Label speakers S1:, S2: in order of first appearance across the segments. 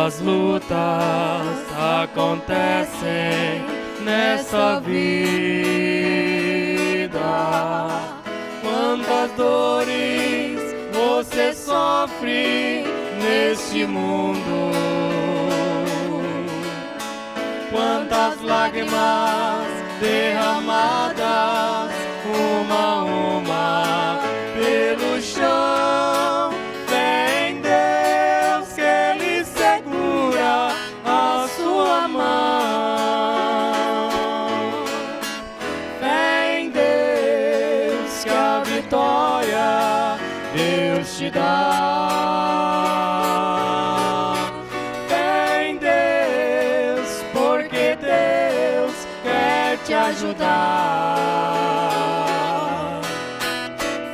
S1: Quantas lutas acontecem nessa vida, quantas dores você sofre neste mundo, quantas lágrimas derramadas uma a uma pelo chão. Fé em Deus que Ele segura a sua mão. Fé em Deus que a vitória Deus te dá. Fé em Deus, porque Deus quer te ajudar.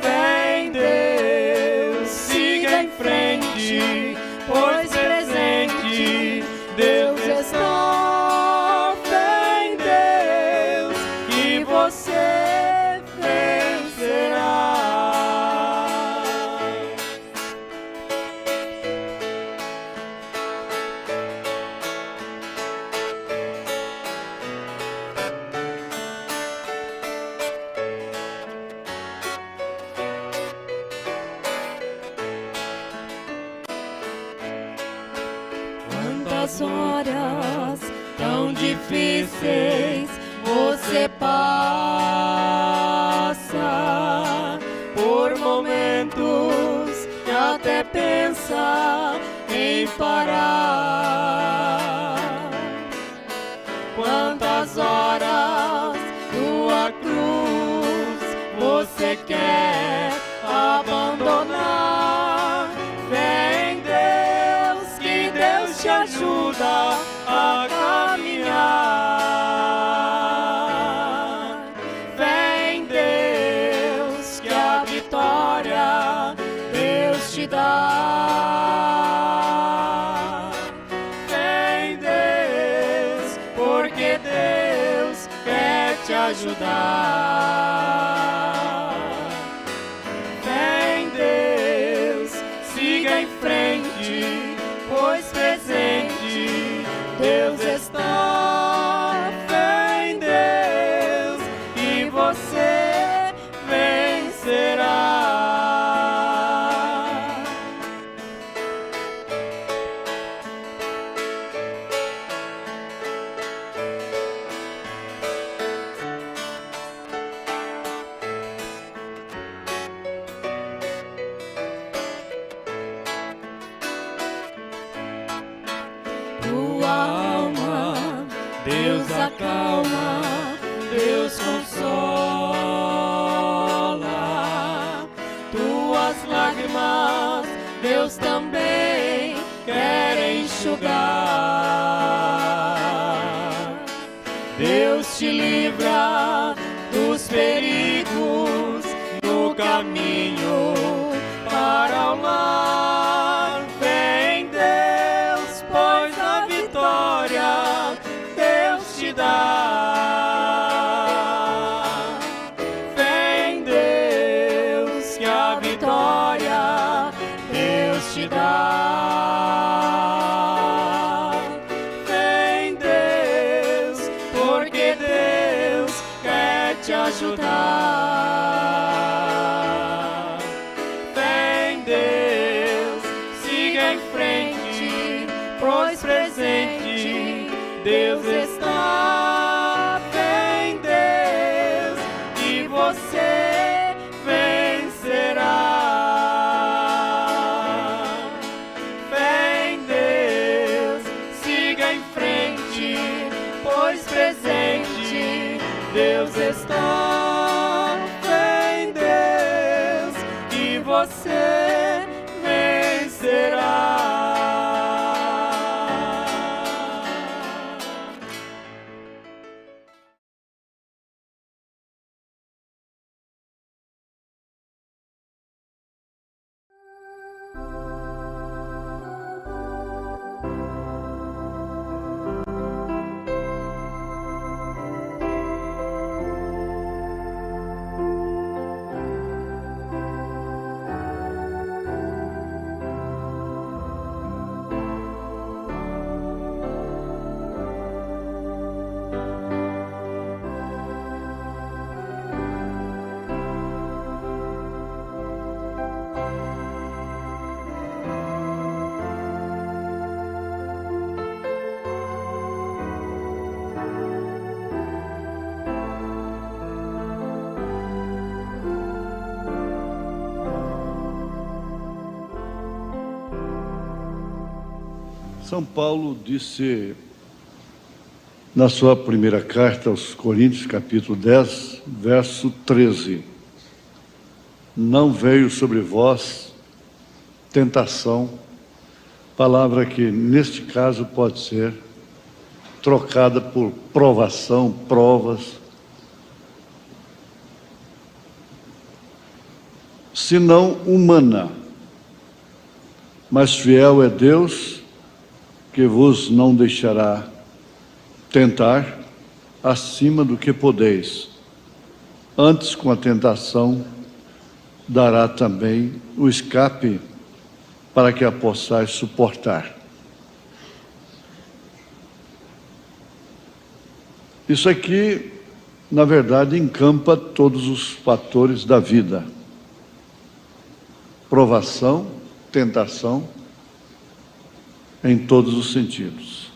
S1: Fé em Deus, siga em frente, pois presente Deus está. Fé em Deus e você vencerá. Quantas horas tão difíceis você passa, por momentos que até pensa em parar. Quantas horas tua cruz você quer abandonar. Fé em Deus, que Deus te ajuda a caminhar. Fé em Deus, que a vitória Deus te dá. Fé em Deus, porque Deus quer te ajudar. Fé em Deus, siga em frente, pois presente Deus está. Fé em Deus e você vencerá. Tua alma Deus acalma, Deus consola. Tuas lágrimas Deus também quer enxugar. Deus te livra dos perigos no caminho para o lar. Fé em Deus, pois a vitória Deus te dá. Fé em Deus, que a vitória Deus te dá. Fé em Deus, porque Deus quer te ajudar. Fé em Deus, siga em frente, pois presente Deus está. Fé em Deus e você vencerá. Fé em Deus, siga em frente, pois presente Deus está. Fé em Deus e você vencerá.
S2: São Paulo disse na sua primeira carta aos Coríntios, capítulo 10, verso 13: não veio sobre vós tentação, palavra que neste caso pode ser trocada por provação, provas, senão humana, mas fiel é Deus, que vos não deixará tentar acima do que podeis. Antes, com a tentação, dará também o escape para que a possais suportar. Isso aqui, na verdade, encampa todos os fatores da vida: provação, tentação, em todos os sentidos.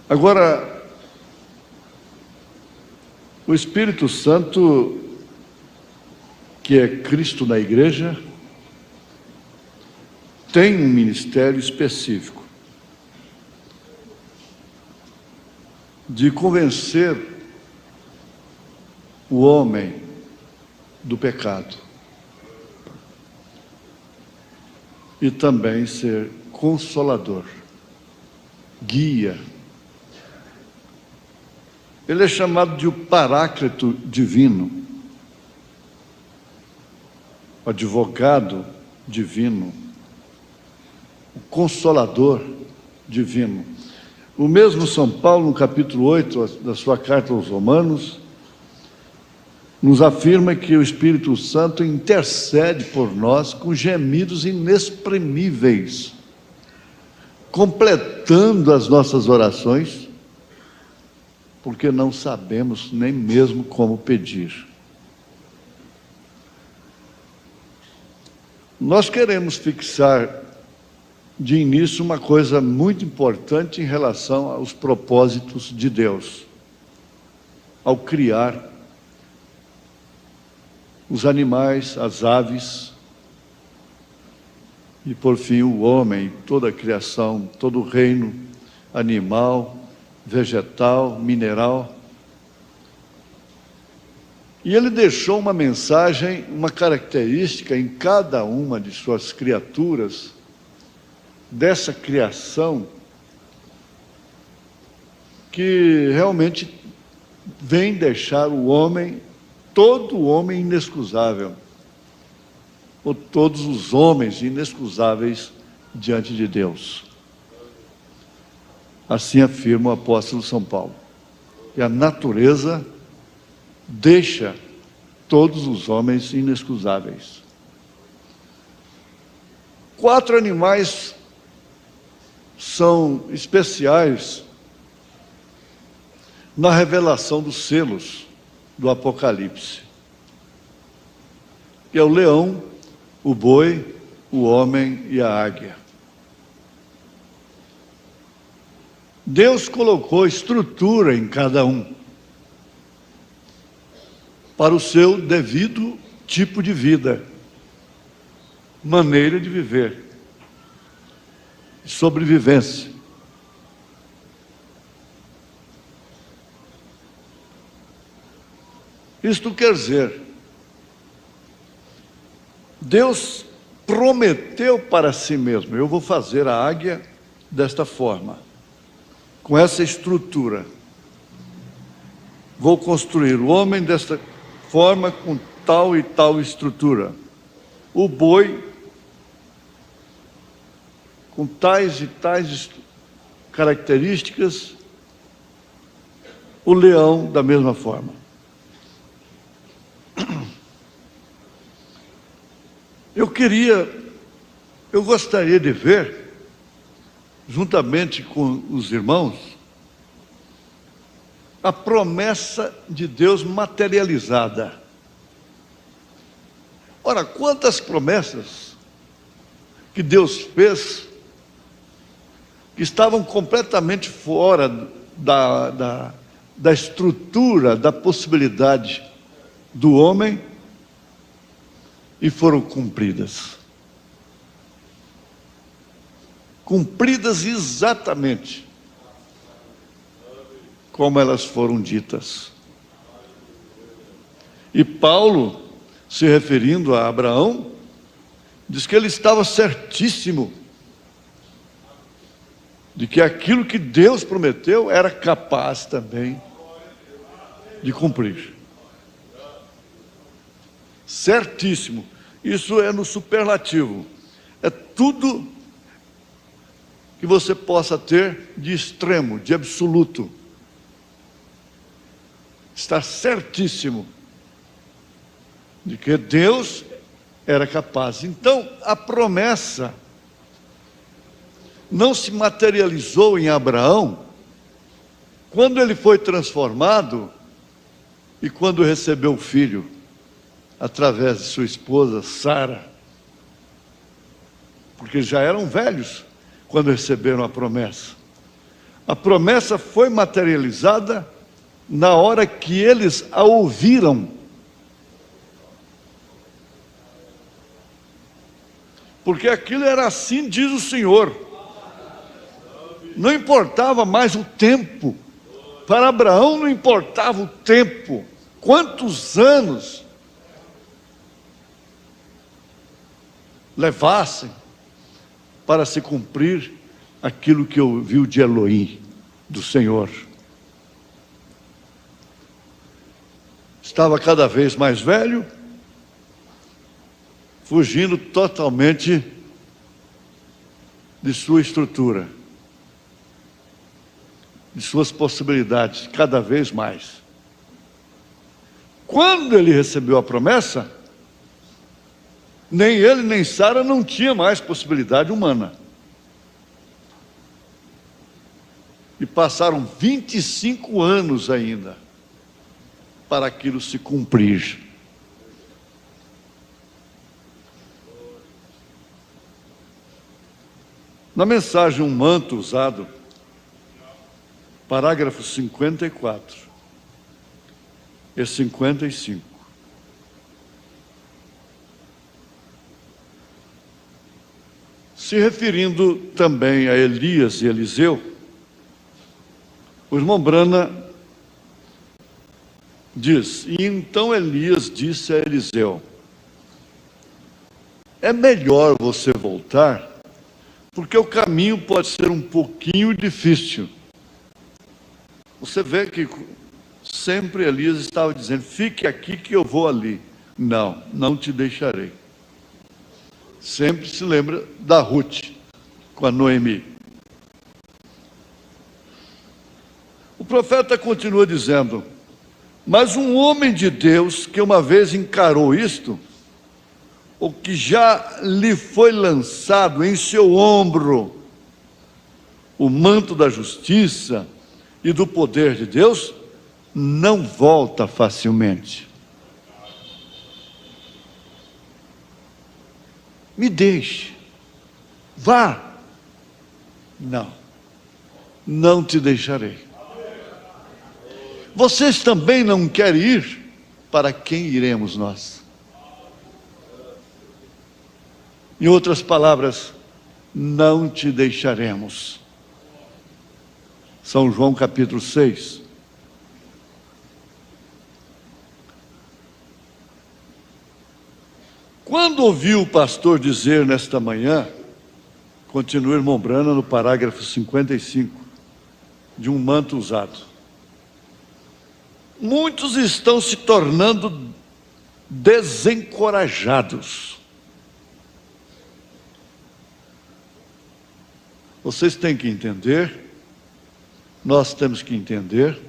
S2: Agora, o Espírito Santo, que é Cristo na igreja, tem um ministério específico de convencer o homem do pecado e também ser consolador, guia. Ele é chamado de o Paráclito divino, o advogado divino, o consolador divino. O mesmo São Paulo, no capítulo 8 da sua carta aos Romanos, nos afirma que o Espírito Santo intercede por nós com gemidos inexprimíveis, completando as nossas orações, porque não sabemos nem mesmo como pedir. Nós queremos fixar de início uma coisa muito importante em relação aos propósitos de Deus, ao criar os animais, as aves e, por fim, o homem, toda a criação, todo o reino animal, vegetal, mineral. E ele deixou uma mensagem, uma característica em cada uma de suas criaturas, dessa criação, que realmente vem deixar o homem, todo o homem inexcusável, ou todos os homens inexcusáveis diante de Deus. Assim afirma o apóstolo São Paulo. E a natureza deixa todos os homens inexcusáveis. 4 animais são especiais na revelação dos selos do Apocalipse, que é o leão, o boi, o homem e a águia. Deus colocou estrutura em cada um para o seu devido tipo de vida, maneira de viver, sobrevivência. Isto quer dizer, Deus prometeu para si mesmo: eu vou fazer a águia desta forma, com essa estrutura. Vou construir o homem desta forma, com tal e tal estrutura. O boi, com tais e tais características. O leão, da mesma forma. Eu gostaria de ver, juntamente com os irmãos, a promessa de Deus materializada. Ora, quantas promessas que Deus fez que estavam completamente fora da estrutura, da possibilidade do homem, e foram cumpridas. cumpridas exatamente como elas foram ditas. E Paulo, se referindo a Abraão, diz que ele estava certíssimo de que aquilo que Deus prometeu era capaz também de cumprir. Certíssimo. Isso é no superlativo. É tudo que você possa ter de extremo, de absoluto. Está certíssimo de que Deus era capaz. Então, a promessa não se materializou em Abraão quando ele foi transformado e quando recebeu o filho através de sua esposa Sara, porque já eram velhos quando receberam a promessa. A promessa foi materializada na hora que eles a ouviram. Porque aquilo era assim, diz o Senhor. Não importava mais o tempo. Para Abraão não importava o tempo. Quantos anos levassem para se cumprir aquilo que ouviu de Elohim, do Senhor. Estava cada vez mais velho, fugindo totalmente de sua estrutura, de suas possibilidades, cada vez mais. Quando ele recebeu a promessa, nem ele nem Sara não tinha mais possibilidade humana. E passaram 25 anos ainda para aquilo se cumprir. Na mensagem Um Manto Usado, parágrafo 54 e 55. Se referindo também a Elias e Eliseu, o irmão Brana diz: e então Elias disse a Eliseu: é melhor você voltar, porque o caminho pode ser um pouquinho difícil. Você vê que sempre Elias estava dizendo: fique aqui que eu vou ali. Não, não te deixarei. Sempre se lembra da Ruth com a Noemi. O profeta continua dizendo: mas um homem de Deus que uma vez encarou isto, ou que já lhe foi lançado em seu ombro o manto da justiça e do poder de Deus, não volta facilmente. Me deixe, vá. Não, não te deixarei. Vocês também não querem ir? Para quem iremos nós? Em outras palavras, não te deixaremos. São João capítulo 6. Quando ouviu o pastor dizer nesta manhã, continua o irmão Brana no parágrafo 55, de Um Manto Usado: muitos estão se tornando desencorajados. Vocês têm que entender, nós temos que entender,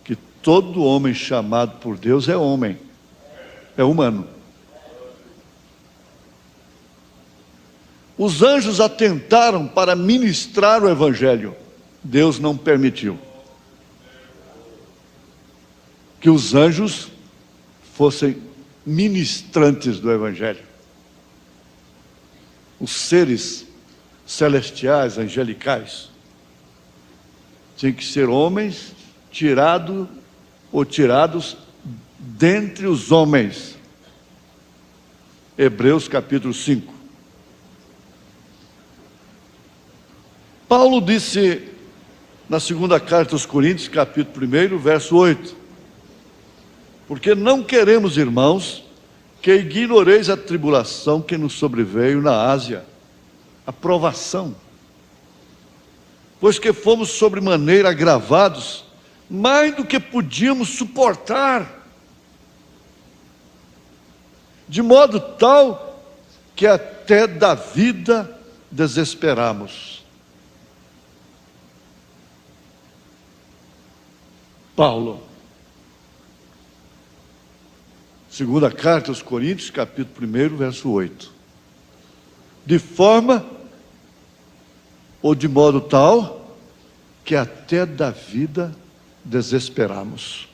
S2: que todo homem chamado por Deus é homem, é humano. Os anjos atentaram para ministrar o Evangelho. Deus não permitiu que os anjos fossem ministrantes do Evangelho. Os seres celestiais, angelicais, tinham que ser homens tirados dentre os homens. Hebreus capítulo 5. Paulo disse na segunda carta aos Coríntios, capítulo 1, verso 8: porque não queremos, irmãos, que ignoreis a tribulação que nos sobreveio na Ásia, a provação, pois que fomos sobremaneira agravados, mais do que podíamos suportar, de modo tal que até da vida desesperamos. Paulo, segunda carta aos Coríntios, capítulo 1, verso 8. De forma ou de modo tal que até da vida desesperamos.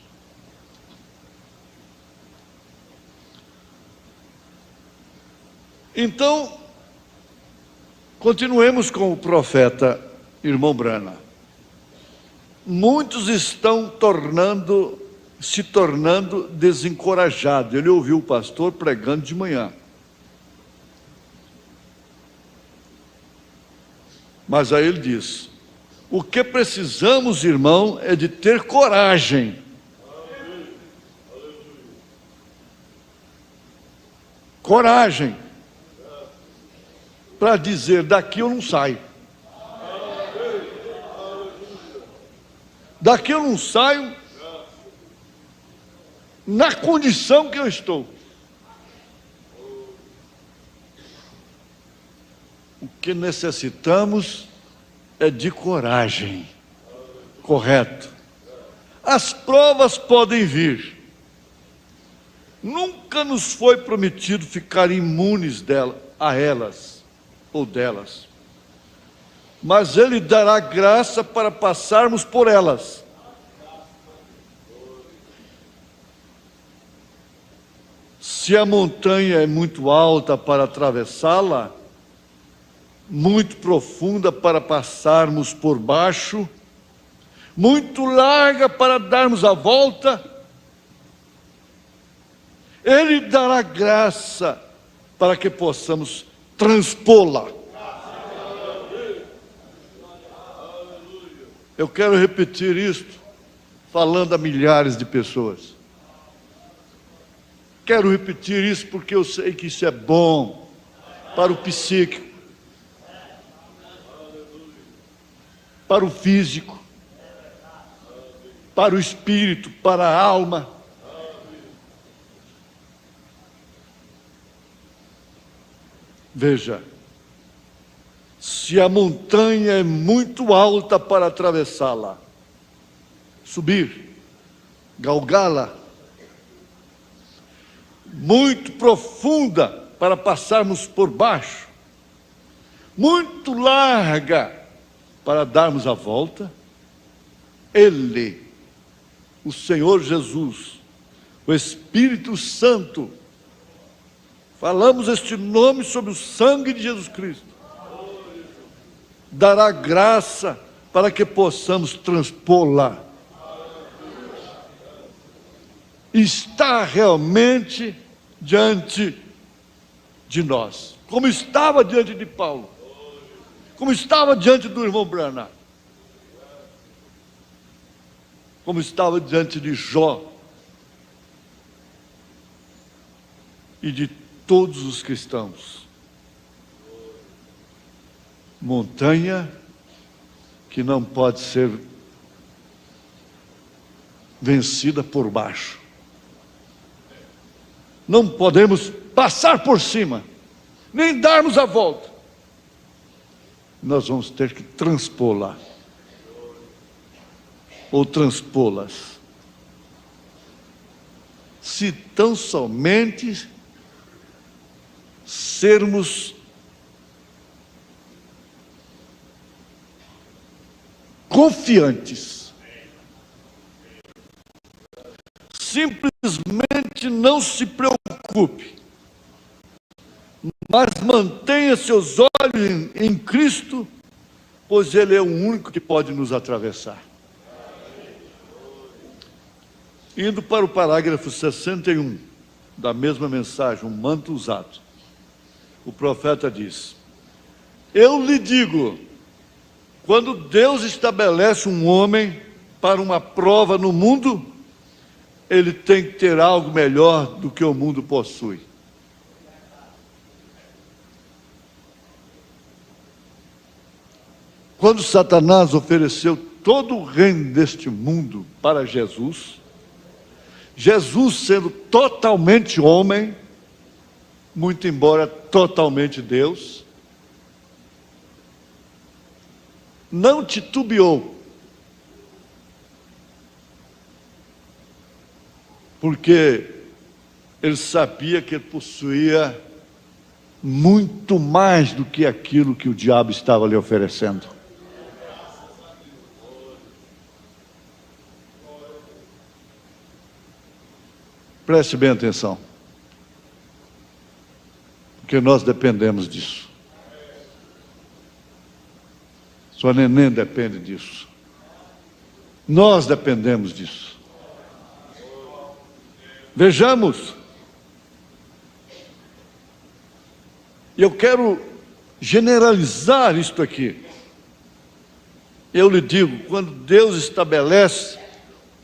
S2: Então, continuemos com o profeta irmão Brana. Muitos estão se tornando desencorajados. Ele ouviu o pastor pregando de manhã. Mas aí ele diz: o que precisamos, irmão, é de ter coragem. Coragem para dizer: daqui eu não saio. Daqui eu não saio na condição que eu estou. O que necessitamos é de coragem. Correto. As provas podem vir. Nunca nos foi prometido ficar imunes a elas ou delas. Mas Ele dará graça para passarmos por elas. Se a montanha é muito alta para atravessá-la, muito profunda para passarmos por baixo, muito larga para darmos a volta, Ele dará graça para que possamos transpô-la. Eu quero repetir isto, falando a milhares de pessoas. Quero repetir isso porque eu sei que isso é bom para o psíquico, para o físico, para o espírito, para a alma. Veja, se a montanha é muito alta para atravessá-la, subir, galgá-la, muito profunda para passarmos por baixo, muito larga para darmos a volta, Ele, o Senhor Jesus, o Espírito Santo, falamos este nome sobre o sangue de Jesus Cristo, dará graça para que possamos transpô-la. Está realmente diante de nós, como estava diante de Paulo, como estava diante do irmão Branham, como estava diante de Jó e de todos os cristãos. Montanha que não pode ser vencida por baixo. Não podemos passar por cima, nem darmos a volta. Nós vamos ter que transpô-la, ou transpô-las. Se tão somente sermos confiantes, simplesmente não se preocupe, mas mantenha seus olhos em Cristo, pois Ele é o único que pode nos atravessar. Indo para o parágrafo 61 da mesma mensagem, um manto usado, o profeta diz: eu lhe digo, Quando Deus estabelece um homem para uma prova no mundo, ele tem que ter algo melhor do que o mundo possui. Quando Satanás ofereceu todo o reino deste mundo para Jesus, Jesus sendo totalmente homem, muito embora totalmente Deus, não titubeou, porque ele sabia que ele possuía muito mais do que aquilo que o diabo estava lhe oferecendo. Preste bem atenção, porque nós dependemos disso. Sua neném depende disso. Nós dependemos disso. Vejamos. E eu quero generalizar isto aqui. Eu lhe digo, quando Deus estabelece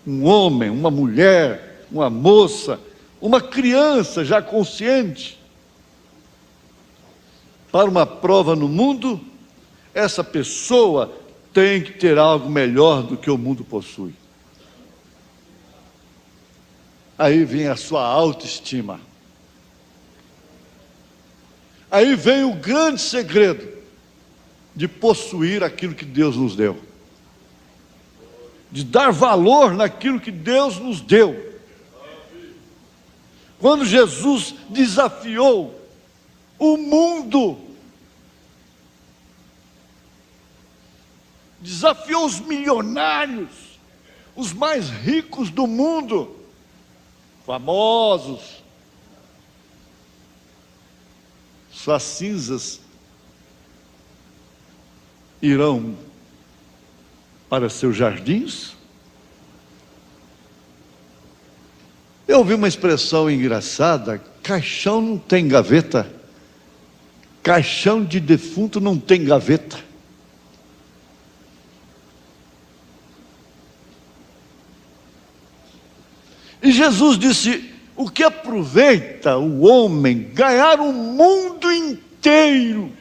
S2: um homem, uma mulher, uma moça, uma criança já consciente para uma prova no mundo, essa pessoa tem que ter algo melhor do que o mundo possui. Aí vem a sua autoestima. Aí vem o grande segredo de possuir aquilo que Deus nos deu, de dar valor naquilo que Deus nos deu. Quando Jesus desafiou o mundo, desafiou os milionários, os mais ricos do mundo, famosos, suas cinzas irão para seus jardins? Eu ouvi uma expressão engraçada: caixão não tem gaveta, caixão de defunto não tem gaveta. E Jesus disse: o que aproveita o homem ganhar o mundo inteiro,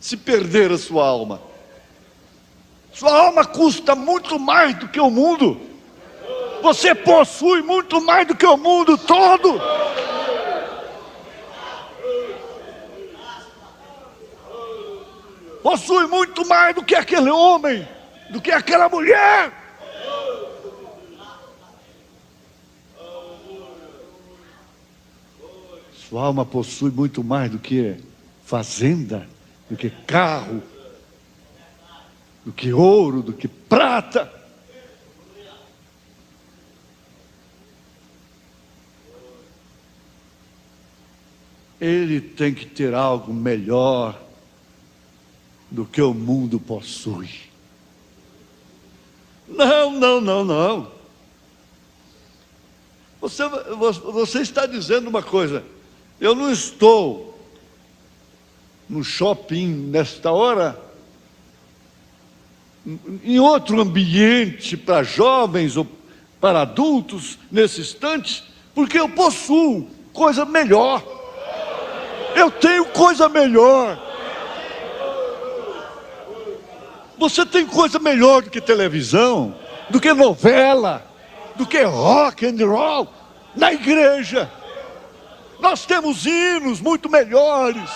S2: se perder a sua alma? Sua alma custa muito mais do que o mundo. Você possui muito mais do que o mundo todo. Possui muito mais do que aquele homem, do que aquela mulher. Sua alma possui muito mais do que fazenda, do que carro, do que ouro, do que prata. Ele tem que ter algo melhor do que o mundo possui. Não. Você está dizendo uma coisa: eu não estou no shopping nesta hora, em outro ambiente para jovens ou para adultos nesse instante, porque eu possuo coisa melhor. Eu tenho coisa melhor. Você tem coisa melhor do que televisão, do que novela, do que rock and roll. Na igreja nós temos hinos muito melhores.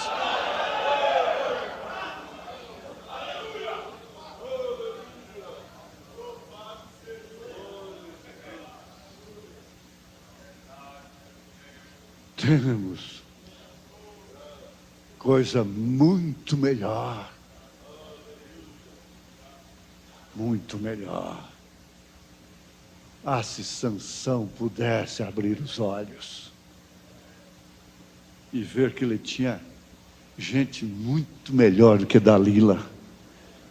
S2: Temos coisa muito melhor. Muito melhor. Ah, se Sansão pudesse abrir os olhos e ver que ele tinha gente muito melhor do que Dalila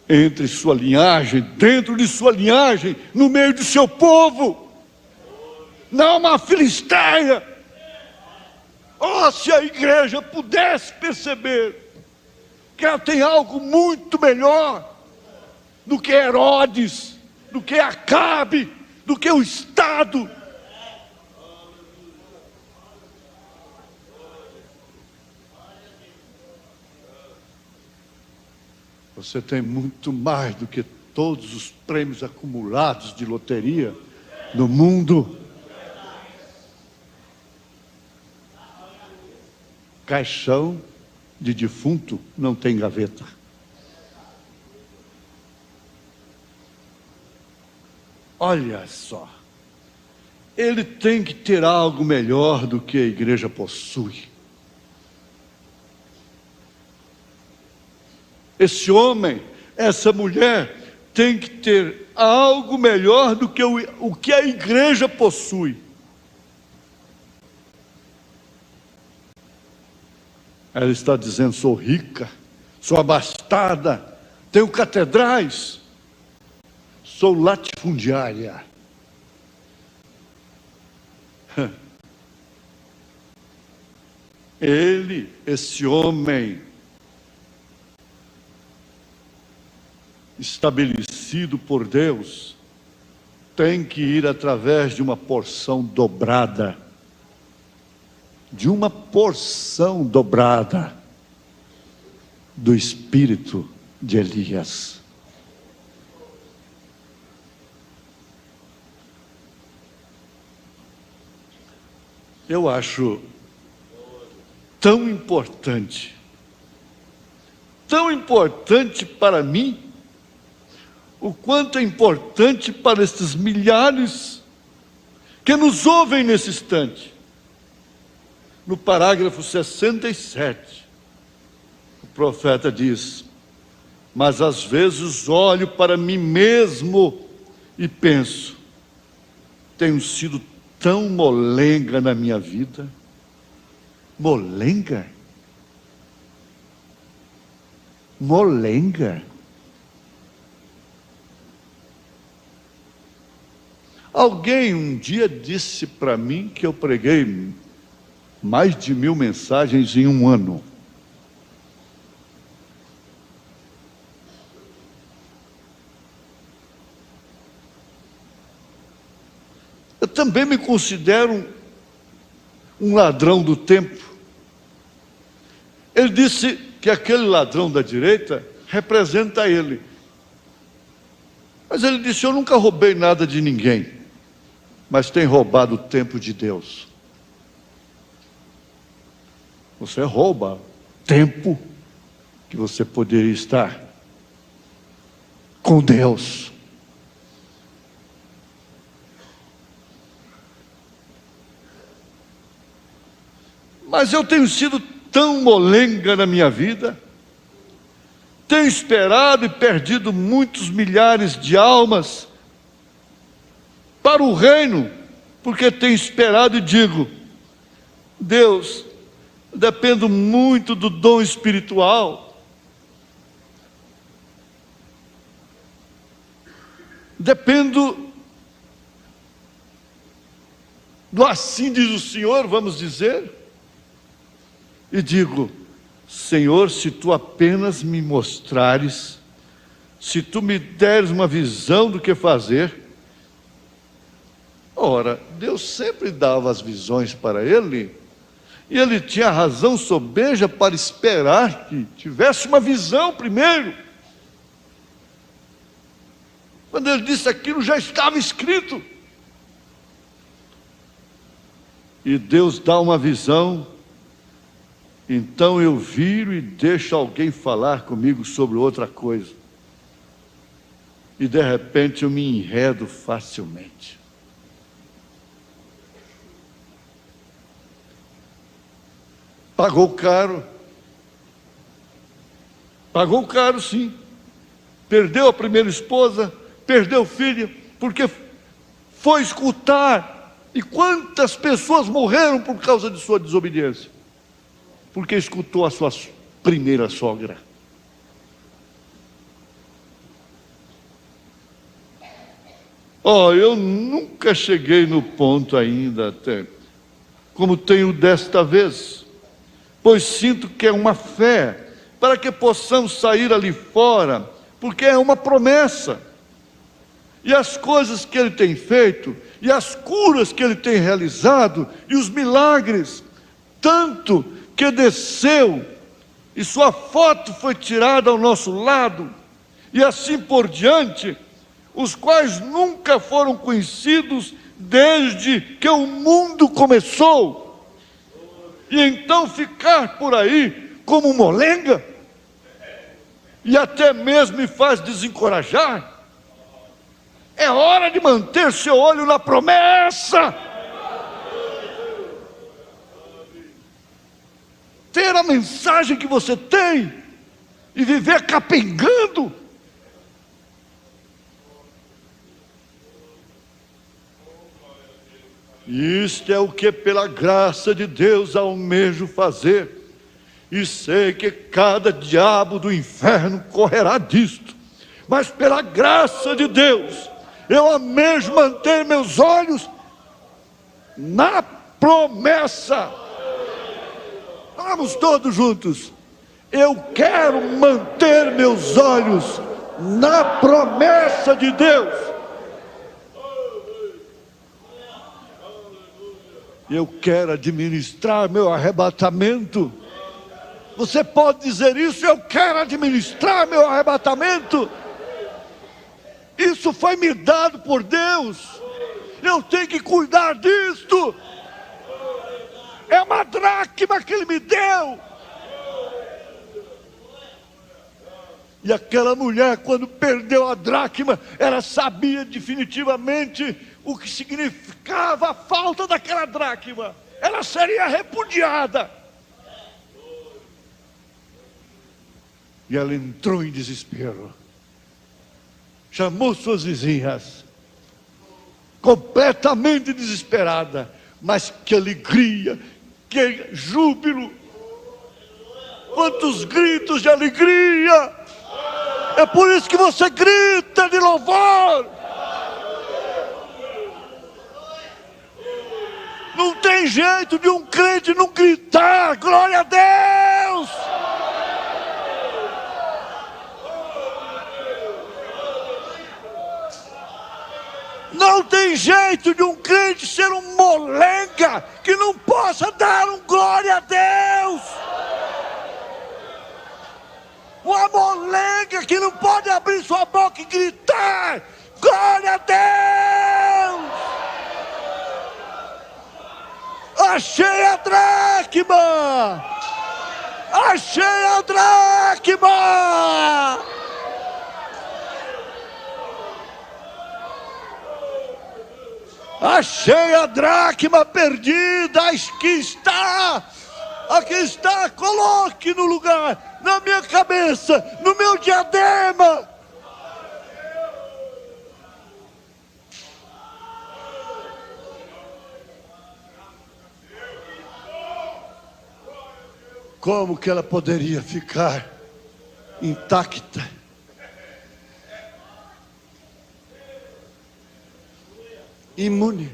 S2: entre sua linhagem, dentro de sua linhagem, no meio do seu povo. Não uma filisteia. Oh, se a igreja pudesse perceber que ela tem algo muito melhor do que Herodes, do que Acabe, do que o Estado. Você tem muito mais do que todos os prêmios acumulados de loteria no mundo. Caixão de defunto não tem gaveta. Olha só, ele tem que ter algo melhor do que a igreja possui. Esse homem, essa mulher, tem que ter algo melhor do que o que a igreja possui. Ela está dizendo: sou rica, sou abastada, tenho catedrais, sou latifundiária. Ele, esse homem, estabelecido por Deus, tem que ir através de uma porção dobrada. De uma porção dobrada do espírito de Elias. Eu acho tão importante para mim, o quanto é importante para estes milhares que nos ouvem nesse instante. No parágrafo 67, o profeta diz: mas às vezes olho para mim mesmo e penso, tenho sido tão molenga na minha vida. Molenga? Molenga? Alguém um dia disse para mim que eu preguei mais de 1000 mensagens em um ano. Eu também me considero um ladrão do tempo. Ele disse que aquele ladrão da direita representa ele. Mas ele disse: eu nunca roubei nada de ninguém, mas tenho roubado o tempo de Deus. Você rouba tempo que você poderia estar com Deus. Mas eu tenho sido tão molenga na minha vida, tenho esperado e perdido muitos milhares de almas para o reino, porque tenho esperado e digo: Deus, dependo muito do dom espiritual, dependo do assim diz o Senhor, vamos dizer, e digo: Senhor, se tu apenas me mostrares, se tu me deres uma visão do que fazer. Ora, Deus sempre dava as visões para ele, e ele tinha razão sobeja para esperar que tivesse uma visão primeiro. Quando ele disse aquilo, já estava escrito. E Deus dá uma visão, então eu viro e deixo alguém falar comigo sobre outra coisa. E de repente eu me enredo facilmente. Pagou caro sim. Perdeu a primeira esposa, perdeu o filho, porque foi escutar. E quantas pessoas morreram por causa de sua desobediência? Porque escutou a sua primeira sogra. Eu nunca cheguei no ponto ainda, até como tenho desta vez, pois sinto que é uma fé para que possamos sair ali fora, porque é uma promessa. E as coisas que Ele tem feito, e as curas que Ele tem realizado, e os milagres, tanto que desceu, e sua foto foi tirada ao nosso lado, e assim por diante, os quais nunca foram conhecidos desde que o mundo começou. E então ficar por aí como molenga, e até mesmo me faz desencorajar. É hora de manter seu olho na promessa. Ter a mensagem que você tem e viver capengando. Isto é o que pela graça de Deus almejo fazer. E sei que cada diabo do inferno correrá disto. Mas pela graça de Deus, eu almejo manter meus olhos na promessa. Vamos todos juntos. Eu quero manter meus olhos na promessa de Deus. Eu quero administrar meu arrebatamento. Você pode dizer isso? Eu quero administrar meu arrebatamento. Isso foi me dado por Deus. Eu tenho que cuidar disto. É uma dracma que Ele me deu. E aquela mulher, quando perdeu a dracma, ela sabia definitivamente o que significava a falta daquela dracma. Ela seria repudiada. E ela entrou em desespero. Chamou suas vizinhas, completamente desesperada. Mas que alegria, que júbilo. Quantos gritos de alegria. É por isso que você grita de louvor. Não tem jeito de um crente não gritar glória a Deus. Não tem jeito de um crente ser um molenga que não possa dar um glória a Deus. Uma molenga que não pode abrir sua boca e gritar glória a Deus. Achei a dracma. Achei a dracma. Achei a dracma perdida. Aqui está, coloque no lugar, na minha cabeça, no meu diadema. Como que ela poderia ficar intacta? Imune,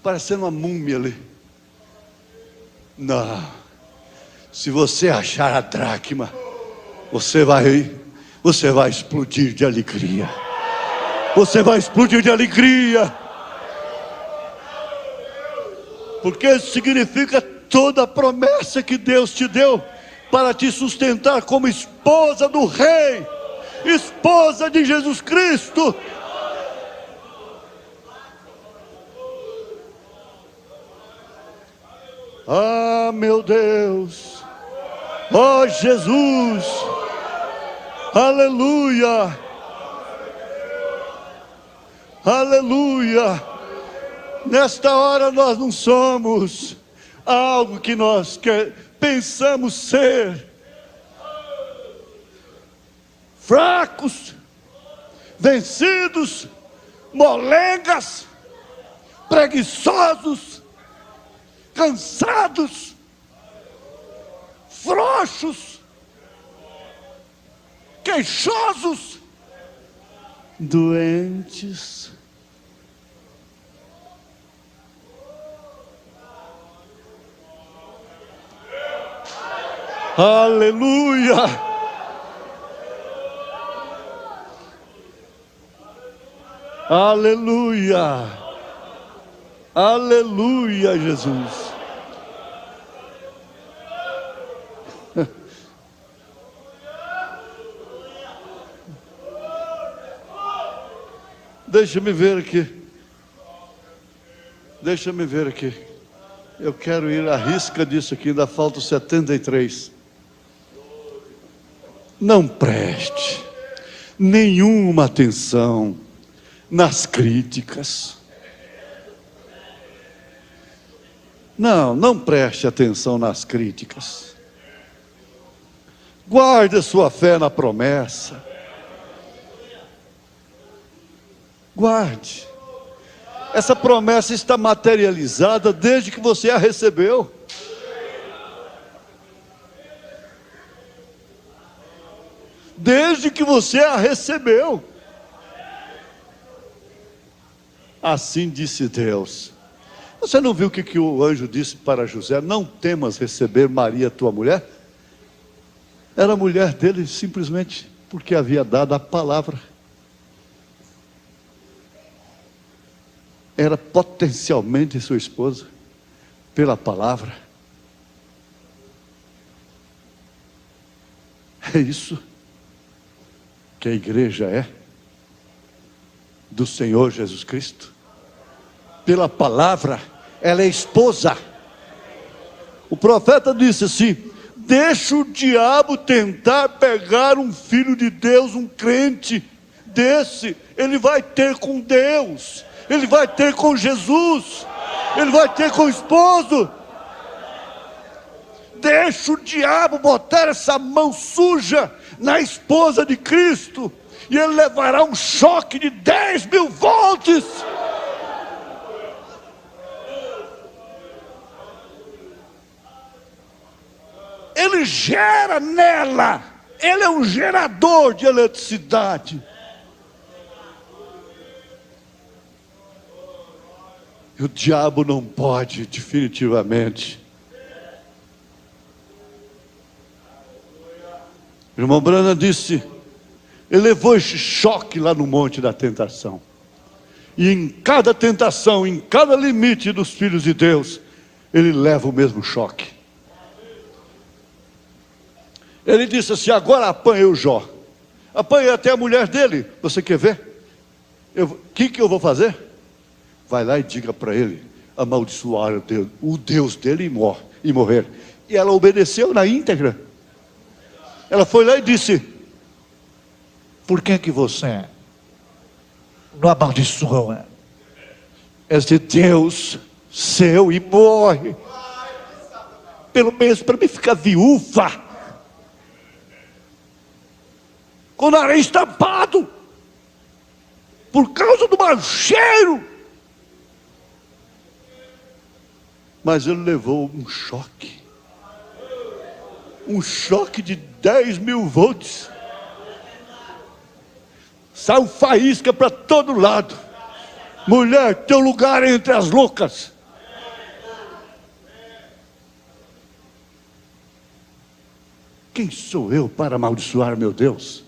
S2: parecendo uma múmia ali. Não. Se você achar a dracma, você vai explodir de alegria. Você vai explodir de alegria. Porque isso significa toda a promessa que Deus te deu para te sustentar como esposa do Rei, esposa de Jesus Cristo. Ah, meu Deus, ó Jesus, aleluia, aleluia. Nesta hora nós não somos algo que nós pensamos ser. Fracos, vencidos, molengas, preguiçosos, cansados, frouxos, queixosos, doentes. Aleluia! Aleluia! Aleluia, Jesus! Deixa-me ver aqui. Deixa-me ver aqui. Eu quero ir à risca disso aqui, ainda faltam 73. Não preste nenhuma atenção nas críticas. Não preste atenção nas críticas. Guarde a sua fé na promessa. Guarde. Essa promessa está materializada desde que você a recebeu. Desde que você a recebeu. Assim disse Deus. Você não viu o que o anjo disse para José? Não temas receber Maria, tua mulher. Era a mulher dele simplesmente porque havia dado a palavra. Era potencialmente sua esposa, pela palavra. É isso que a igreja é, do Senhor Jesus Cristo. Pela palavra, ela é esposa. O profeta disse assim: deixa o diabo tentar pegar um filho de Deus, um crente desse, ele vai ter com Deus. Ele vai ter com Jesus. Ele vai ter com o esposo. Deixa o diabo botar essa mão suja na esposa de Cristo, e ele levará um choque de 10.000 volts. Ele gera nela. Ele é um gerador de eletricidade. E o diabo não pode, definitivamente. O irmão Branham disse, ele levou esse choque lá no monte da tentação. E em cada tentação, em cada limite dos filhos de Deus, ele leva o mesmo choque. Ele disse assim: agora apanhei o Jó. Apanhei até a mulher dele. Você quer ver? O que eu vou fazer? Vai lá e diga para ele amaldiçoar o Deus dele e morrer. E ela obedeceu na íntegra. Ela foi lá e disse: por que você não amaldiçoa esse Deus seu e morre? Pelo menos para mim ficar viúva, com o nariz tampado, por causa do mau cheiro. Mas ele levou um choque de 10.000 volts. Saiu faísca para todo lado. Mulher, teu lugar é entre as loucas. Quem sou eu para amaldiçoar meu Deus?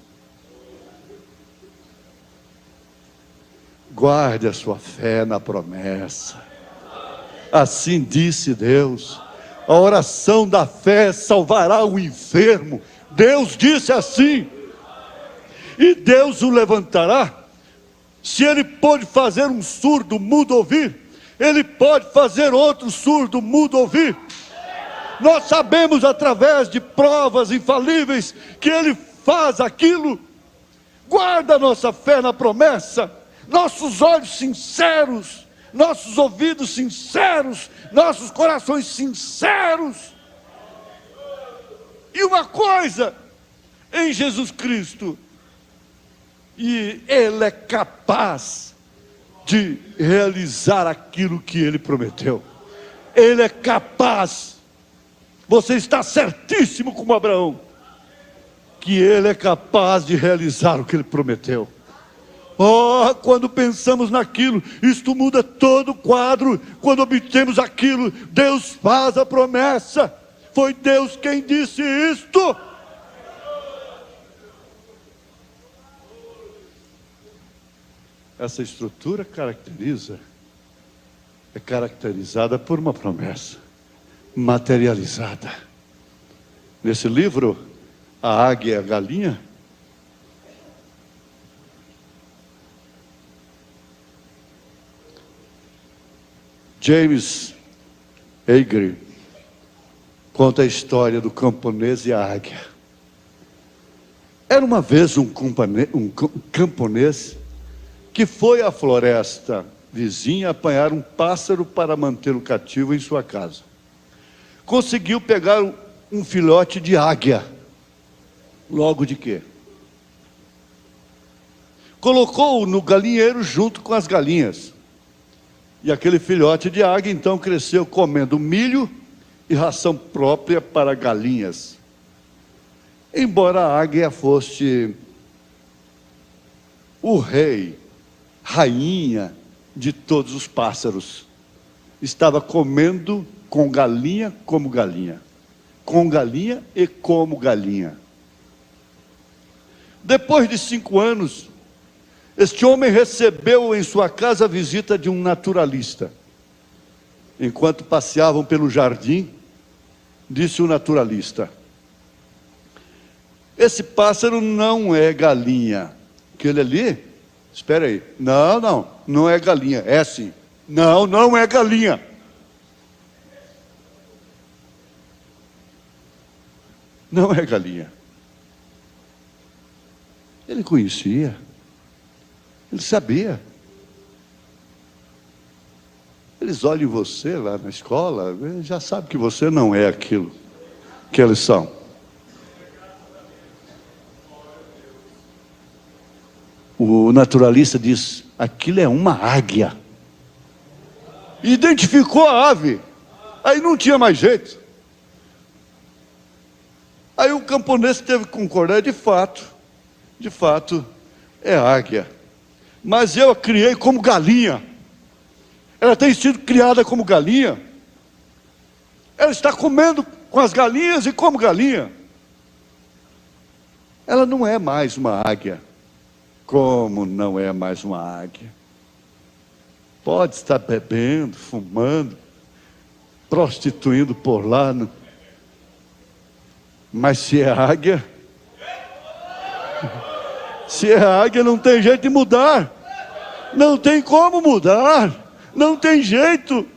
S2: Guarde a sua fé na promessa. Assim disse Deus. A oração da fé salvará o enfermo. Deus disse assim. E Deus o levantará. Se ele pode fazer um surdo mudo ouvir, ele pode fazer outro surdo mudo ouvir. Nós sabemos através de provas infalíveis que ele faz aquilo. Guarda a nossa fé na promessa. Nossos olhos sinceros, nossos ouvidos sinceros, nossos corações sinceros. E uma coisa, em Jesus Cristo, e Ele é capaz de realizar aquilo que Ele prometeu. Ele é capaz. Você está certíssimo como Abraão, que Ele é capaz de realizar o que Ele prometeu. Oh, quando pensamos naquilo, isto muda todo o quadro. Quando obtemos aquilo, Deus faz a promessa. Foi Deus quem disse isto. essa estrutura é caracterizada por uma promessa materializada. Nesse livro, A Águia e a Galinha, James Agee conta a história do camponês e a águia. Era uma vez um camponês que foi à floresta vizinha apanhar um pássaro para mantê-lo cativo em sua casa. Conseguiu pegar um filhote de águia. Logo de quê? Colocou-o no galinheiro junto com as galinhas. E aquele filhote de águia então cresceu comendo milho e ração própria para galinhas. Embora a águia fosse o rei, rainha de todos os pássaros, estava comendo com galinha como galinha, com galinha e como galinha. Depois de 5 anos, este homem recebeu em sua casa a visita de um naturalista. Enquanto passeavam pelo jardim, disse o naturalista: esse pássaro não é galinha. Aquele ali, espera aí, não é galinha, é sim. Não é galinha. Não é galinha. Ele conhecia. Ele sabia. Eles olham você lá na escola, já sabem que você não é aquilo que eles são. O naturalista diz: aquilo é uma águia. Identificou a ave. Aí não tinha mais jeito. Aí o camponês teve que concordar: de fato, é águia. Mas eu a criei como galinha. Ela tem sido criada como galinha. Ela está comendo com as galinhas e como galinha. Ela não é mais uma águia. Como não é mais uma águia? Pode estar bebendo, fumando, prostituindo por lá, mas se é águia, não tem jeito de mudar. Não tem como mudar. Não tem jeito.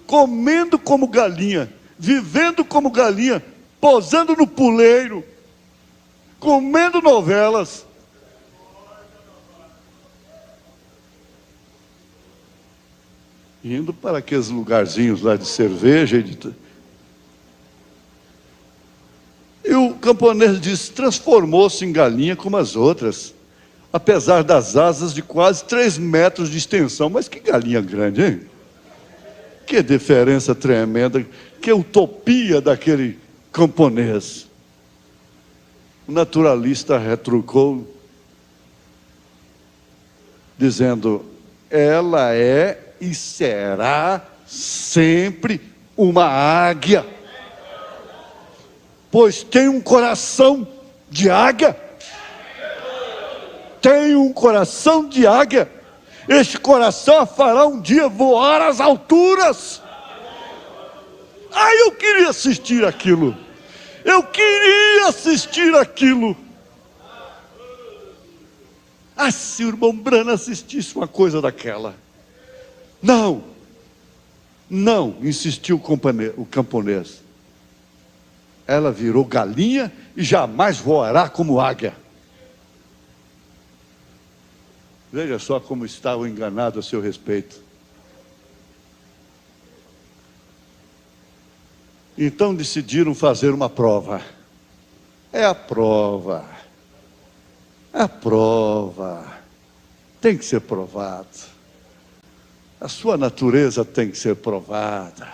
S2: Comendo como galinha, vivendo como galinha, posando no puleiro, comendo novelas. Indo para aqueles lugarzinhos lá de cerveja e o camponês diz: transformou-se em galinha como as outras, apesar das asas de quase 3 metros de extensão. Mas que galinha grande, hein? Que diferença tremenda, que utopia daquele camponês. O naturalista retrucou, dizendo: ela é e será sempre uma águia, pois tem um coração de águia. Tem um coração de águia. Este coração a fará um dia voar às alturas. Eu queria assistir aquilo. Se o irmão Brana assistisse uma coisa daquela. Não, insistiu o camponês. Ela virou galinha e jamais voará como águia. Veja só como estavam enganados a seu respeito. Então decidiram fazer uma prova. É a prova. Tem que ser provado. A sua natureza tem que ser provada.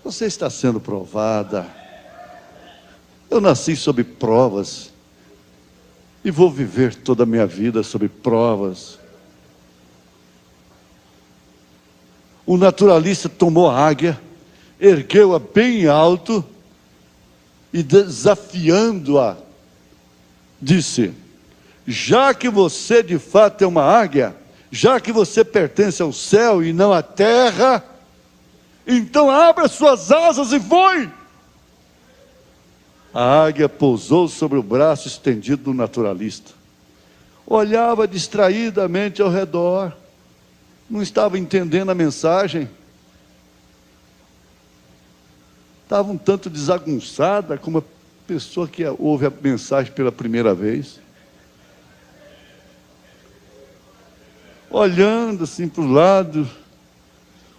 S2: Você está sendo provada. Eu nasci sob provas e vou viver toda a minha vida sob provas. O naturalista tomou a águia, ergueu-a bem alto e, desafiando-a, disse: já que você de fato é uma águia, já que você pertence ao céu e não à terra, então abra suas asas e voe. A águia pousou sobre o braço estendido do naturalista. Olhava distraidamente ao redor. Não estava entendendo a mensagem. Estava um tanto desagunçada, como a pessoa que ouve a mensagem pela primeira vez. Olhando assim para o lado,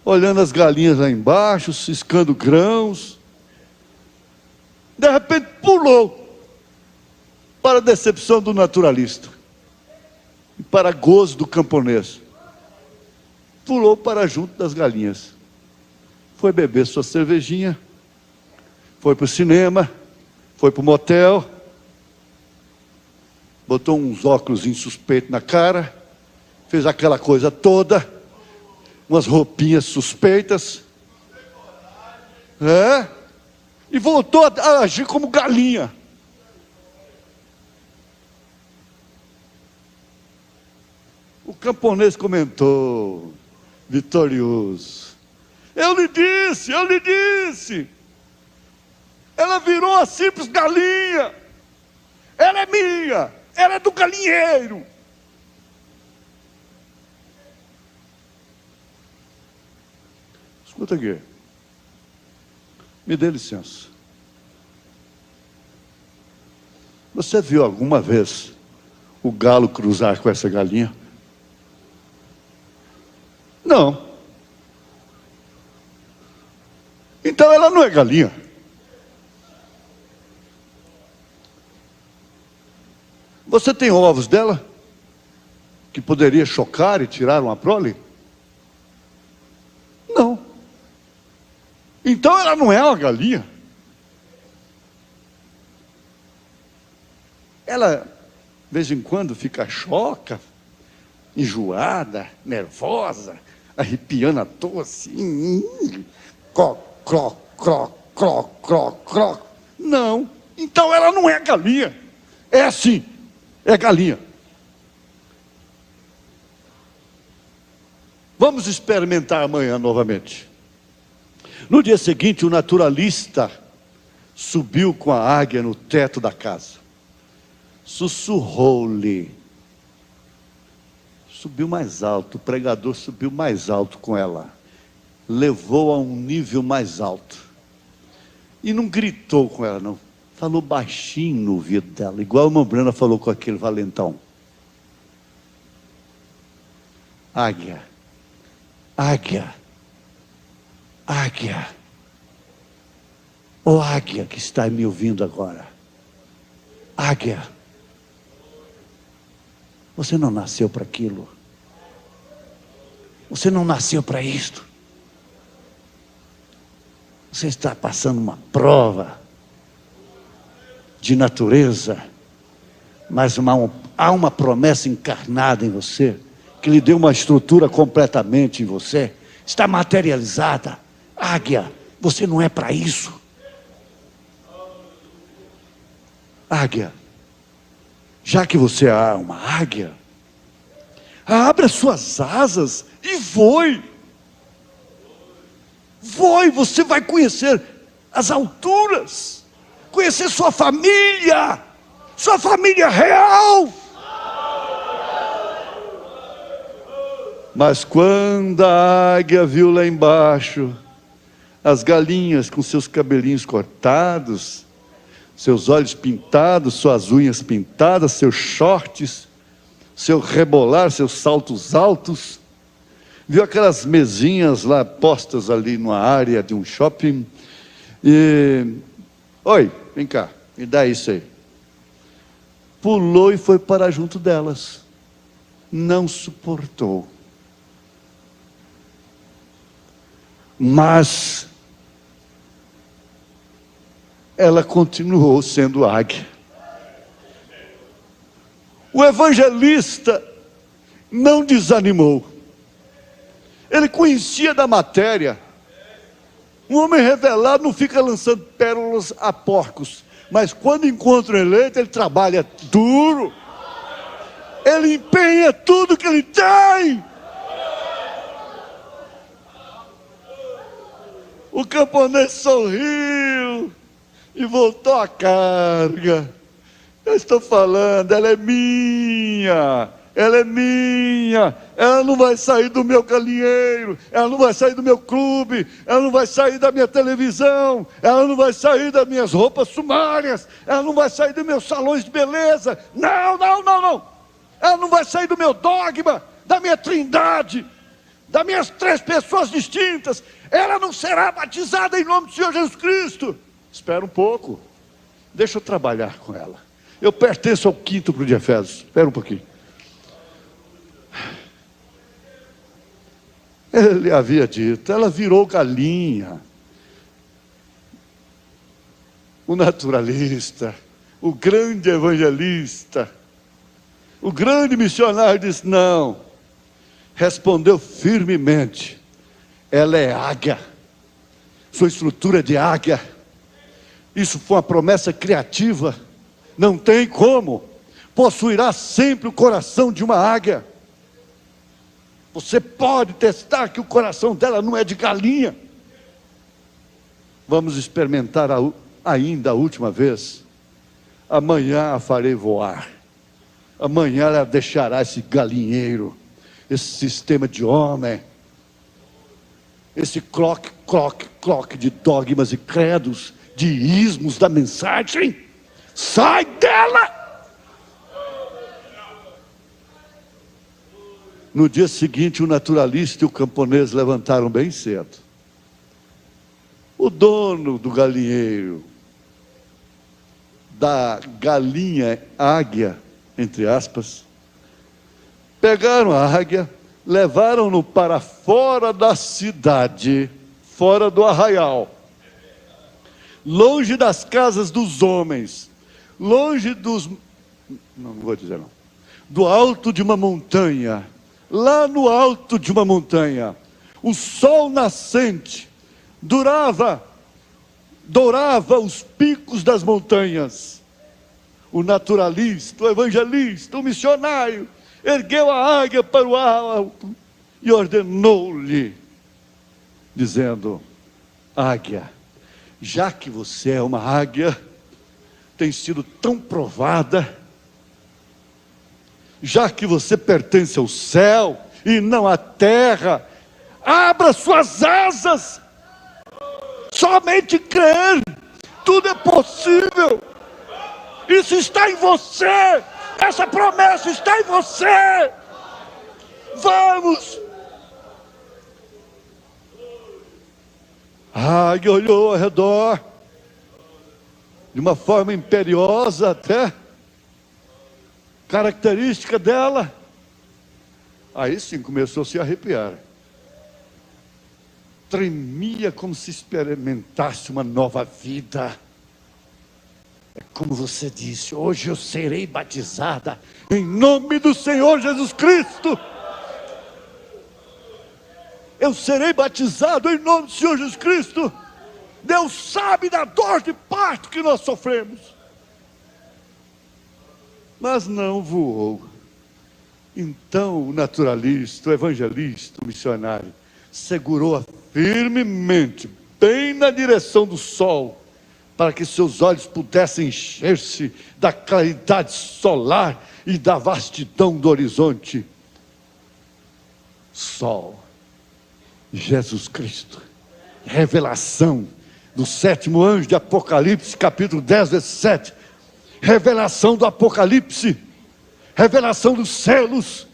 S2: olhando as galinhas lá embaixo, ciscando grãos. De repente pulou, para a decepção do naturalista e para gozo do camponês. Pulou para junto das galinhas. Foi beber sua cervejinha, foi para o cinema, foi para o motel, botou uns óculos insuspeitos na cara, fez aquela coisa toda, umas roupinhas suspeitas, e voltou a agir como galinha. O camponês comentou, vitorioso: eu lhe disse, ela virou a simples galinha, ela é minha, ela é do galinheiro. Escuta aqui, me dê licença. Você viu alguma vez o galo cruzar com essa galinha? Não. Então ela não é galinha. Você tem ovos dela que poderia chocar e tirar uma prole? Não. Então ela não é uma galinha. Ela, de vez em quando, fica choca, enjoada, nervosa, arrepiando à toa assim. Croc, croc, croc, croc, croc, croc. Não. Então ela não é galinha. É assim, é galinha. Vamos experimentar amanhã novamente. No dia seguinte, o naturalista subiu com a águia no teto da casa. Sussurrou-lhe. Subiu mais alto, o pregador subiu mais alto com ela. Levou a um nível mais alto. E não gritou com ela, não. Falou baixinho no ouvido dela, igual a irmã Bruna falou com aquele valentão. Águia, águia, águia. Ó águia que está me ouvindo agora. Águia. Você não nasceu para aquilo. Você não nasceu para isto. Você está passando uma prova de natureza, mas há uma promessa encarnada em você, que lhe deu uma estrutura completamente em você, está materializada. Águia, você não é para isso. Águia, já que você é uma águia, abra suas asas e voe. Voe, você vai conhecer as alturas, conhecer sua família real. Mas quando a águia viu lá embaixo as galinhas com seus cabelinhos cortados, seus olhos pintados, suas unhas pintadas, seus shorts, seu rebolar, seus saltos altos, viu aquelas mesinhas lá postas ali numa área de um shopping, e... Oi, vem cá, me dá isso aí. Pulou e foi para junto delas. Não suportou. Mas ela continuou sendo águia. O evangelista não desanimou. Ele conhecia da matéria. Um homem revelado não fica lançando pérolas a porcos, mas quando encontra um eleito, ele trabalha duro. Ele empenha tudo que ele tem. O camponês sorriu e voltou à carga. Eu estou falando, ela é minha. Ela é minha, ela não vai sair do meu galinheiro, ela não vai sair do meu clube, ela não vai sair da minha televisão, ela não vai sair das minhas roupas sumárias, ela não vai sair dos meus salões de beleza, não, não, não, não, ela não vai sair do meu dogma, da minha trindade, das minhas 3 pessoas distintas, ela não será batizada em nome do Senhor Jesus Cristo. Espera um pouco, deixa eu trabalhar com ela, eu pertenço ao 5º livro de Efésios, espera um pouquinho. Ele havia dito, ela virou galinha. O naturalista, o grande evangelista, o grande missionário disse, não. Respondeu firmemente, ela é águia. Sua estrutura é de águia. Isso foi uma promessa criativa. Não tem como. Possuirá sempre o coração de uma águia. Você pode testar que o coração dela não é de galinha. Vamos experimentar ainda a última vez. Amanhã a farei voar. Amanhã ela deixará esse galinheiro, esse sistema de homem, esse cloque de dogmas e credos, de ismos da mensagem. Sai dela! No dia seguinte, o naturalista e o camponês levantaram bem cedo. O dono do galinheiro, da galinha águia, entre aspas, pegaram a águia, levaram-no para fora da cidade, fora do arraial, longe das casas dos homens, longe não vou dizer não, do alto de uma montanha. Lá no alto de uma montanha, o sol nascente dourava os picos das montanhas. O naturalista, o evangelista, o missionário, ergueu a águia para o alto e ordenou-lhe, dizendo, águia, já que você é uma águia, tem sido tão provada, já que você pertence ao céu e não à terra, abra suas asas, somente crer, tudo é possível, isso está em você, essa promessa está em você, vamos. A águia olhou ao redor, de uma forma imperiosa até, característica dela, aí sim começou a se arrepiar, tremia como se experimentasse uma nova vida. É como você disse, hoje eu serei batizada em nome do Senhor Jesus Cristo. Eu serei batizado em nome do Senhor Jesus Cristo. Deus sabe da dor de parto que nós sofremos. Mas não voou. Então o naturalista, o evangelista, o missionário, segurou-a firmemente, bem na direção do sol, para que seus olhos pudessem encher-se da claridade solar e da vastidão do horizonte. Sol, Jesus Cristo, revelação do 7º anjo de Apocalipse, capítulo 10, verso 7. Revelação do Apocalipse, revelação dos selos.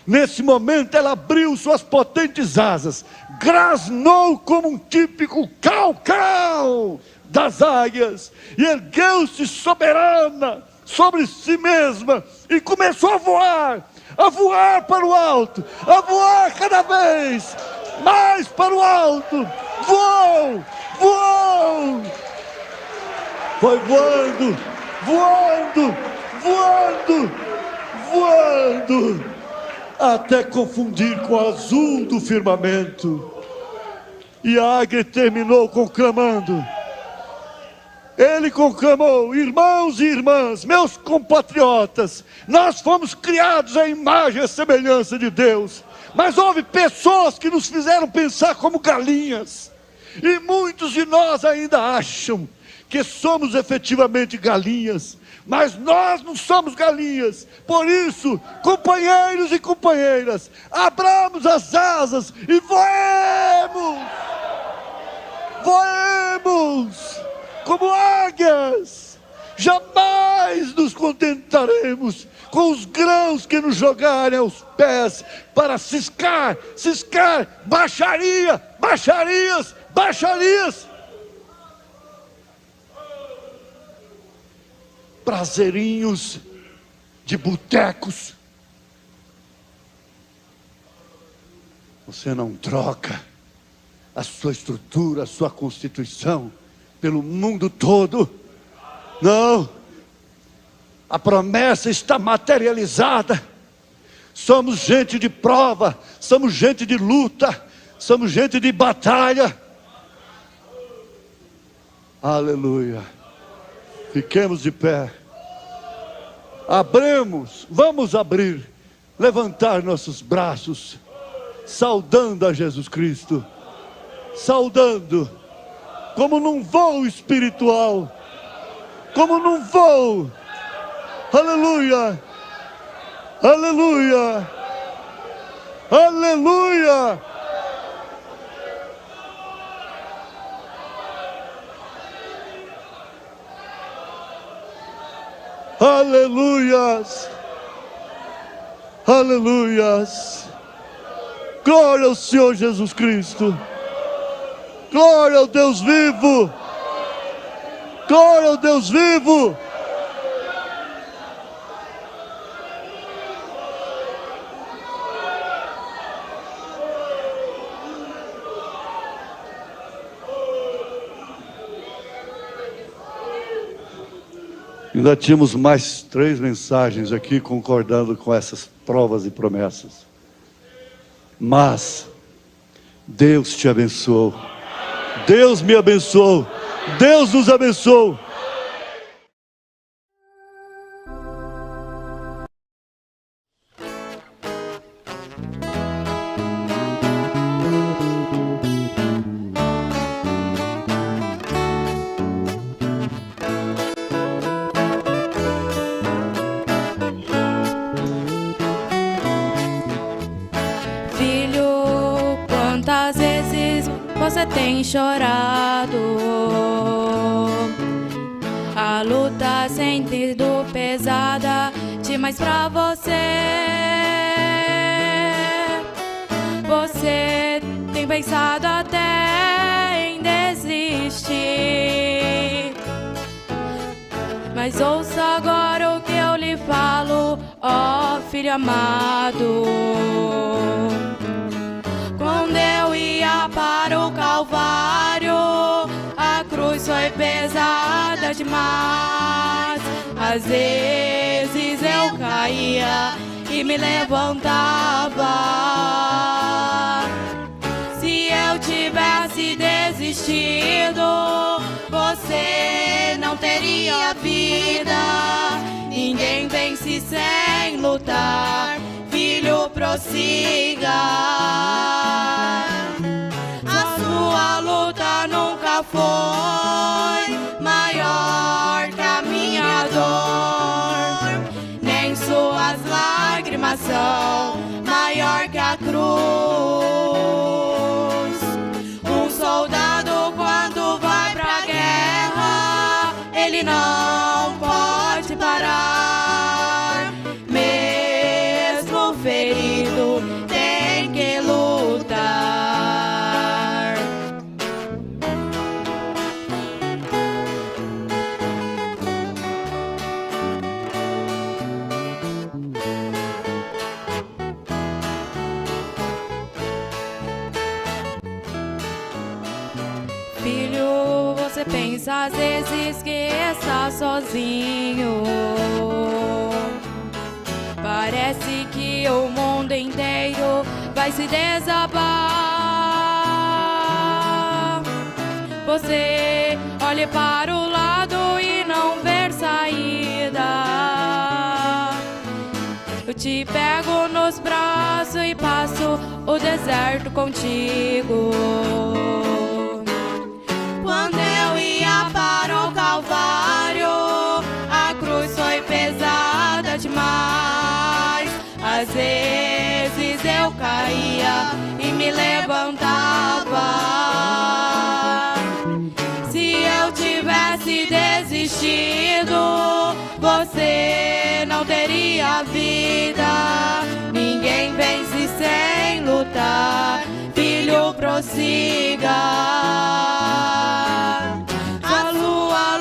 S2: Nesse momento ela abriu suas potentes asas, grasnou como um típico cau-cau das águias, e ergueu-se soberana sobre si mesma, e começou a voar para o alto, a voar cada vez mais para o alto, voou, foi voando, até confundir com o azul do firmamento. E a águia terminou conclamando: Ele conclamou: irmãos e irmãs, meus compatriotas, nós fomos criados à imagem e semelhança de Deus, mas houve pessoas que nos fizeram pensar como galinhas, e muitos de nós ainda acham que somos efetivamente galinhas, mas nós não somos galinhas. Por isso, companheiros e companheiras, abramos as asas e voemos! Voemos como águias! Jamais nos contentaremos com os grãos que nos jogarem aos pés para ciscar, baixaria, baixarias. Prazerinhos de botecos. Você não troca a sua estrutura, a sua constituição pelo mundo todo. Não. A promessa está materializada. Somos gente de prova, somos gente de luta, somos gente de batalha. Aleluia. Fiquemos de pé. Vamos abrir, levantar nossos braços, saudando a Jesus Cristo, saudando, como num voo espiritual, como num voo. Aleluia, aleluia, aleluia. Aleluias, aleluias, glória ao Senhor Jesus Cristo, glória ao Deus vivo, glória ao Deus vivo. Ainda tínhamos mais 3 mensagens aqui concordando com essas provas e promessas. Mas Deus te abençoou. Deus me abençoou. Deus nos abençoou.
S1: Você tem chorado, a luta tem sido pesada demais pra você. Você tem pensado até em desistir, mas ouça agora o que eu lhe falo, ó filho amado. Quando eu ia para o Calvário, a cruz foi pesada demais. Às vezes eu caía e me levantava. Se eu tivesse desistido, você não teria vida. Ninguém vence sem lutar. Filho, prossiga. A sua luta nunca foi maior que a minha dor, nem suas lágrimas são maior que a cruz. Um soldado quando vai pra guerra, ele não pode parar. Mesmo ferido, tem que lutar. Filho, você pensa às vezes que está sozinho. Parece que o mundo inteiro vai se desabar. Você olhe para o lado te pego nos braços e passo o deserto contigo. Quando eu ia para o Calvário, a cruz foi pesada demais. Às vezes eu caía e me levantava. Se eu tivesse desistido, você não teria vida. Ninguém vence sem lutar, filho, prossiga. A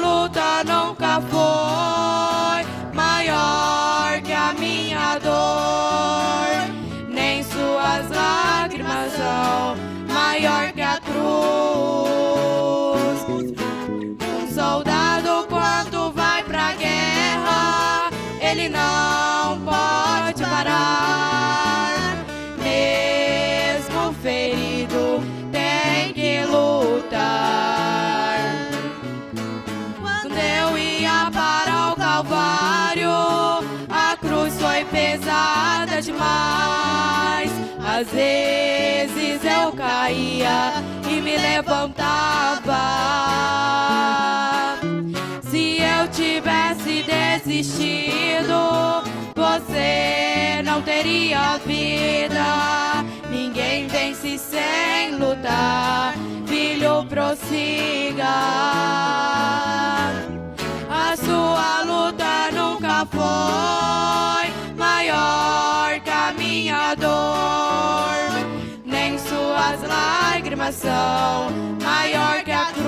S1: luta nunca foi maior que a minha dor, nem suas lágrimas são maior que a cruz. Um soldado quando vai pra guerra, ele não pode parar. Mesmo ferido, tem que lutar. Quando eu ia para o Calvário, a cruz foi pesada demais. Às vezes eu caía e me levantava. Se eu tivesse desistido, você não teria vida. Ninguém vence sem lutar, filho, prossiga. A sua luta nunca foi maior que a minha dor, nem suas lágrimas são maior que a cruz.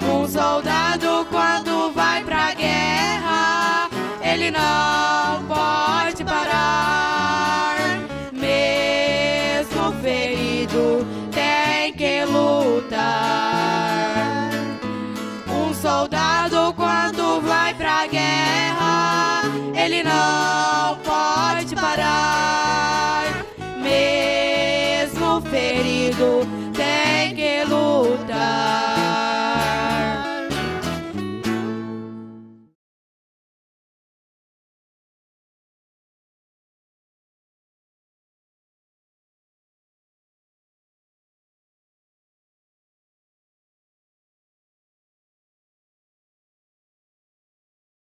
S1: Um soldado quando vai pra guerra, ele não pode parar. Mesmo ferido, tem que lutar. Um soldado quando vai